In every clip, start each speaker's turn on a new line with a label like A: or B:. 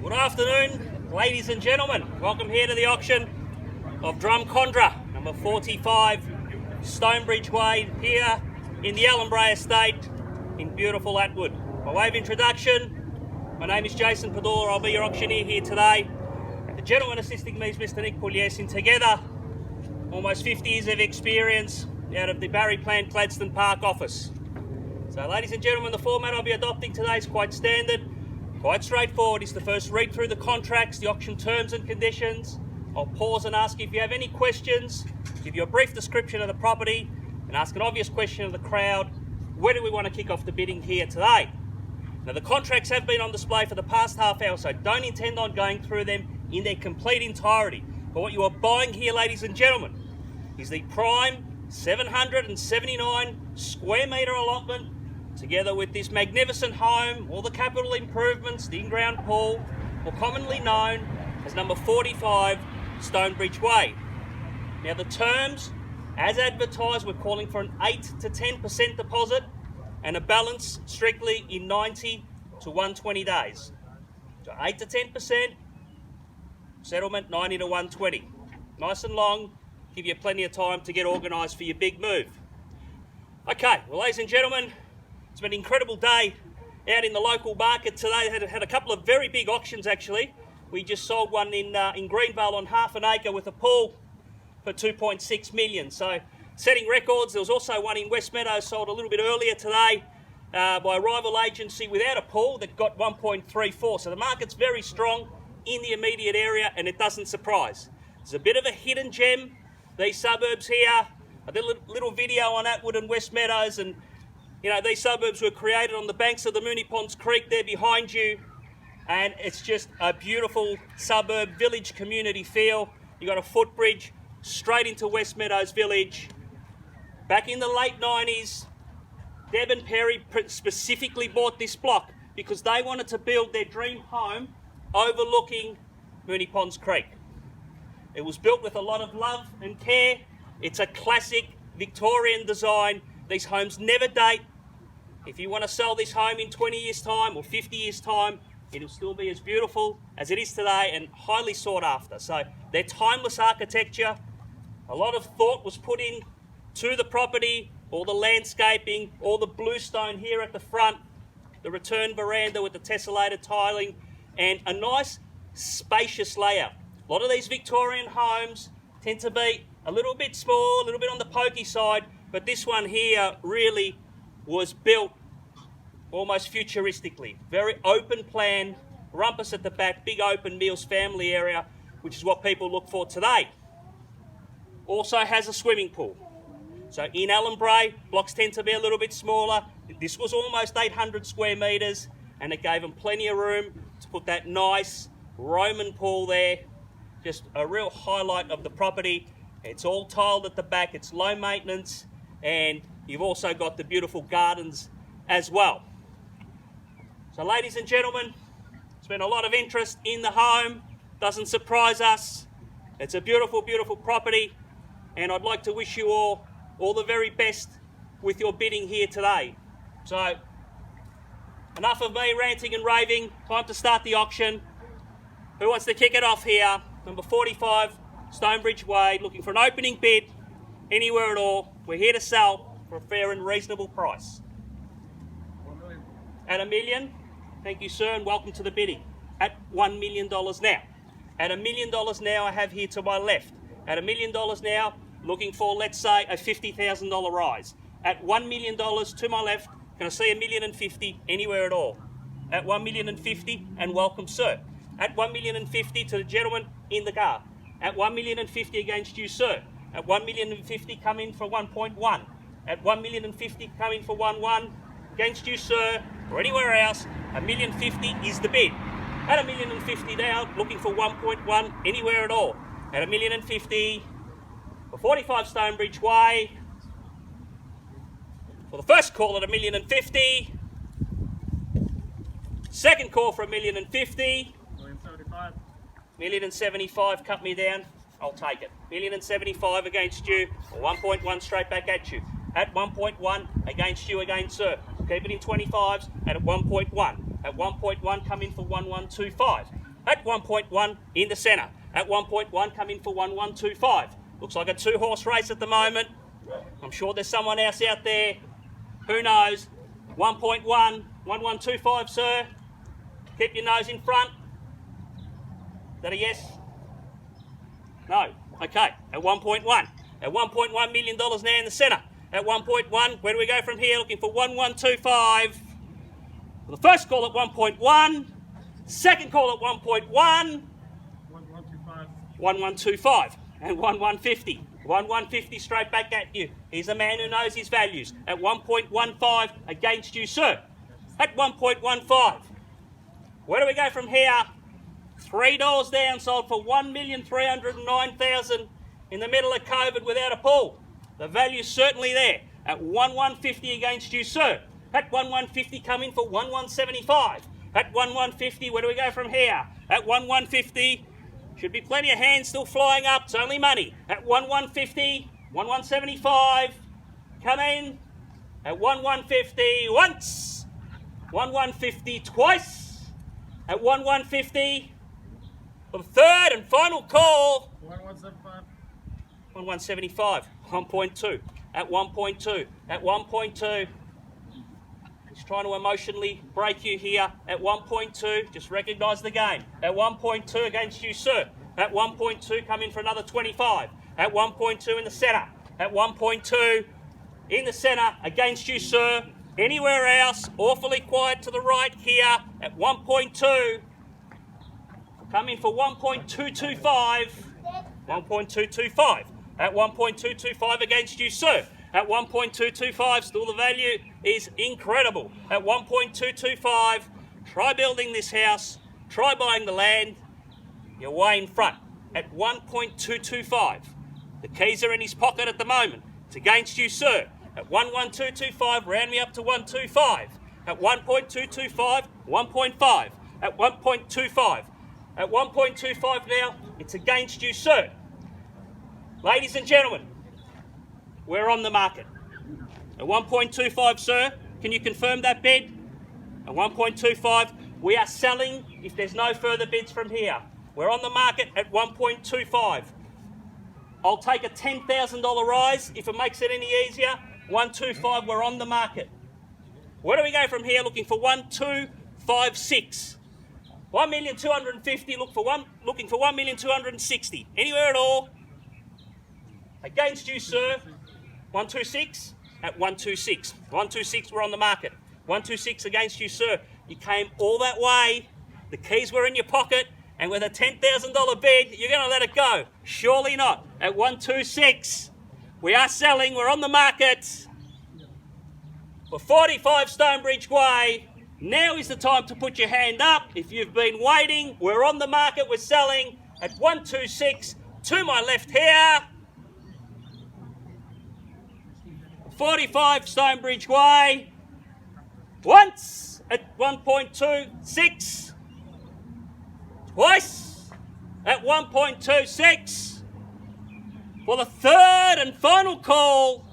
A: Good afternoon, ladies and gentlemen. Welcome here to the auction of Drumcondra, number 45, Stonebridge Way, here in the Allenbray estate in beautiful Attwood. By way of introduction, my name is Jason Padula. I'll be your auctioneer here today. The gentleman assisting me is Mr. Nick Pugliese, and together, almost 50 years of experience out of the Barry Plant Gladstone Park office. So ladies and gentlemen, the format I'll be adopting today is quite standard, quite straightforward. It's to first read through the contracts, the auction terms and conditions. I'll pause and ask you if you have any questions, give you a brief description of the property, and ask an obvious question of the crowd: where do we want to kick off the bidding here today? Now, the contracts have been on display for the past half hour, so don't intend on going through them in their complete entirety. But what you are buying here, ladies and gentlemen, is the prime 779 square metre allotment, together with this magnificent home, all the capital improvements, the in-ground pool, or commonly known as number 45 Stonebridge Way. Now, the terms, as advertised, we're calling for an 8 to 10% deposit and a balance strictly in 90 to 120 days. So 8 to 10%, settlement 90 to 120. Nice and long, give you plenty of time to get organised for your big move. Okay, well, ladies and gentlemen, it's been an incredible day out in the local market today. Had a couple of very big auctions actually. We just sold one in Greenvale on half an acre with a pool for 2.6 million. So setting records. There was also one in West Meadows sold a little bit earlier today by a rival agency without a pool that got 1.34. So the market's very strong in the immediate area, and it doesn't surprise. There's a bit of a hidden gem, these suburbs here. I did a little video on Attwood and West Meadows, and you know, these suburbs were created on the banks of the Moonee Ponds Creek there behind you, and it's just a beautiful suburb, village community feel. You got a footbridge straight into West Meadows Village. Back in the late 90s, Deb and Perry specifically bought this block because they wanted to build their dream home overlooking Moonee Ponds Creek. It was built with a lot of love and care. It's a classic Victorian design. These homes never date. If you want to sell this home in 20 years' time or 50 years' time, it'll still be as beautiful as it is today and highly sought after. So they're timeless architecture. A lot of thought was put in to the property, all the landscaping, all the bluestone here at the front, the return veranda with the tessellated tiling, and a nice spacious layout. A lot of these Victorian homes tend to be a little bit small, a little bit on the pokey side, but this one here really was built almost futuristically. Very open plan, rumpus at the back, big open meals family area, which is what people look for today. Also has a swimming pool. So in Allenbray, blocks tend to be a little bit smaller. This was almost 800 square metres, and it gave them plenty of room to put that nice Roman pool there. Just a real highlight of the property. It's all tiled at the back, it's low maintenance, and you've also got the beautiful gardens as well. So ladies and gentlemen, there's been a lot of interest in the home. Doesn't surprise us. It's a beautiful, beautiful property, and I'd like to wish you all the very best with your bidding here today. So enough of me ranting and raving. Time to start the auction. Who wants to kick it off here? Number 45 Stonebridge Way, looking for an opening bid anywhere at all. We're here to sell for a fair and reasonable price.
B: 1 million.
A: At $1 million, thank you, sir, and welcome to the bidding. At $1 million now. At $1 million now, I have here to my left. At $1 million now, looking for, let's say, a $50,000 rise. At $1 million to my left, can I see $1,050,000 anywhere at all? At $1,050,000, and welcome, sir. At $1,050,000 to the gentleman in the car. At $1,050,000 against you, sir. At $1,050,000, come in for 1.1. At $1,050,000, come in for 1.1 against you, sir, or anywhere else. $1,050,000 is the bid. At $1,050,000 now, looking for 1.1 anywhere at all. At $1,050,000 for 45 Stonebridge Way. For the first call at $1,050,000. Second call for $1,050,000. $1,075,000, cut me down, I'll take it. $1,075,000 against you, or 1.1 straight back at you. At 1.1 against you again, sir. Keep it in 25s, and at 1.1. At 1.1, come in for 1125. At 1.1 in the centre. At 1.1 come in for 1125. Looks like a 2-horse race at the moment. I'm sure there's someone else out there. Who knows? 1.1, 1125, sir. Keep your nose in front. Is that a yes? No. Okay. At 1.1. At $1.1 million now in the centre. At 1.1, where do we go from here? Looking for 1125. Well, the first call at 1.1. Second call at 1.1.
B: 1125.
A: 1125. And 1150. 1150 straight back at you. He's a man who knows his values. At 1.15 against you, sir. At 1.15. Where do we go from here? $3 down, sold for $1,309,000 in the middle of COVID without a pull. The value's certainly there. At 1150 against you, sir. At 1150 come in for 1175. At 1150, where do we go from here? At 1150, should be plenty of hands still flying up. It's only money. At 1150, 1175, come in. At 1150 once. 1150 twice. At 1150, for the third and final call.
B: 1175.
A: 1175. 1.2. At 1.2. At 1.2. He's trying to emotionally break you here. At 1.2, just recognise the game. At 1.2 against you, sir. At 1.2, come in for another 25. At 1.2 in the centre. At 1.2 in the centre against you, sir. Anywhere else, awfully quiet to the right here. At 1.2, come in for 1.225. 1.225. At 1.225 against you, sir. At 1.225, still the value is incredible. At 1.225, try building this house, try buying the land, you're way in front. At 1.225, the keys are in his pocket at the moment. It's against you, sir. At 11225, round me up to 125. At 1.225, 1.5. At 1.25. At 1.25 now, it's against you, sir. Ladies and gentlemen, we're on the market. At 1.25, sir, can you confirm that bid? At 1.25, we are selling if there's no further bids from here. We're on the market at 1.25. I'll take a $10,000 rise if it makes it any easier. 125, we're on the market. Where do we go from here? Looking for 1256. 1,250, looking for 1,260. Anywhere at all? Against you, sir. 126 at 126. 126, we're on the market. 126 against you, sir. You came all that way. The keys were in your pocket, and with a $10,000 bid, you're going to let it go. Surely not. At 126, we are selling. We're on the market for 45 Stonebridge Way. Now is the time to put your hand up. If you've been waiting, we're on the market. We're selling at 126 to my left here. 45 Stonebridge Way. Once at 1.26. Twice at 1.26. For the third and final call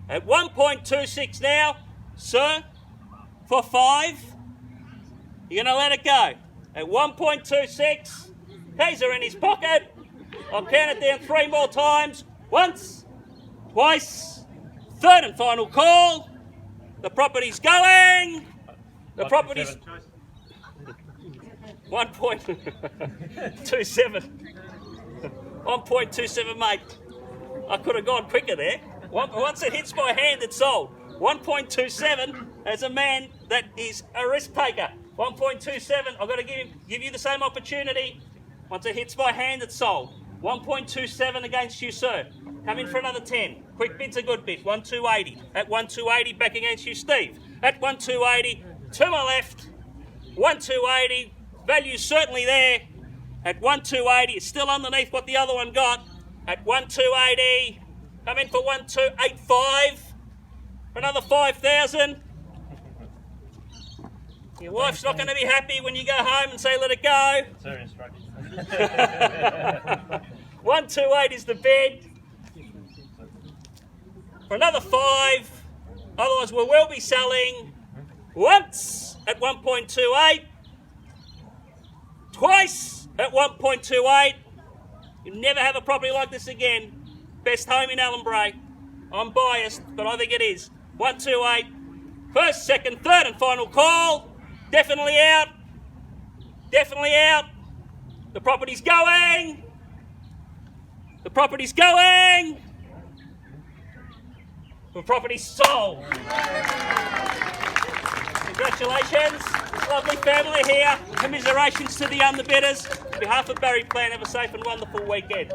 A: at 1.26 now. Sir, for 5. You're going to let it go. At 1.26. Keys are in his pocket. I'll count it down 3 more times. Once. Twice. Third and final call. The property's going. The property's 1.27. 1.27, mate. I could have gone quicker there. Once it hits my hand, it's sold. 1.27 as a man that is a risk taker. 1.27, I've got to give you the same opportunity. Once it hits my hand, it's sold. 1.27 against you, sir. Come in for another 10. Quick bid's a good bid. 1.280. At 1.280, back against you, Steve. At 1.280, to my left. 1.280, value's certainly there. At 1.280, it's still underneath what the other one got. At 1.280, come in for 1.285. For another 5,000. Your wife's not going to be happy when you go home and say, let it go.
C: It's her instructions.
A: 128 is the bid. For another 5. Otherwise, we will be selling once at 1.28. twice at 1.28. You'll never have a property like this again. Best home in Allenbray. I'm biased, but I think it is. 128. First, second, third and final call. Definitely out. Definitely out. The property's going. The property's going. The property's sold. Congratulations. This lovely family here. Commiserations to the underbidders. On behalf of Barry Plan, have a safe and wonderful weekend.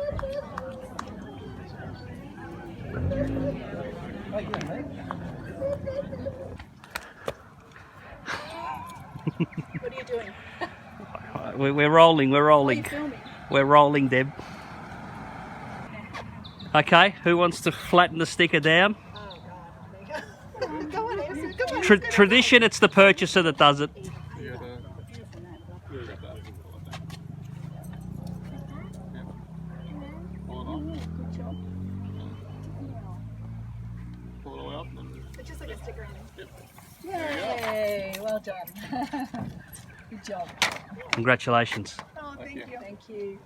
C: What are you doing?
A: We're rolling, we're
C: Why are you
A: rolling.
C: filming?
A: We're rolling, Deb. Okay, who wants to flatten the sticker down?
C: Oh God. Go on, Elsie. Come on.
A: Tradition, it's the purchaser that does it.
C: It's just like a sticker on it. Yay! Well done. Good job.
A: Congratulations.
C: Oh, thank you. Thank you.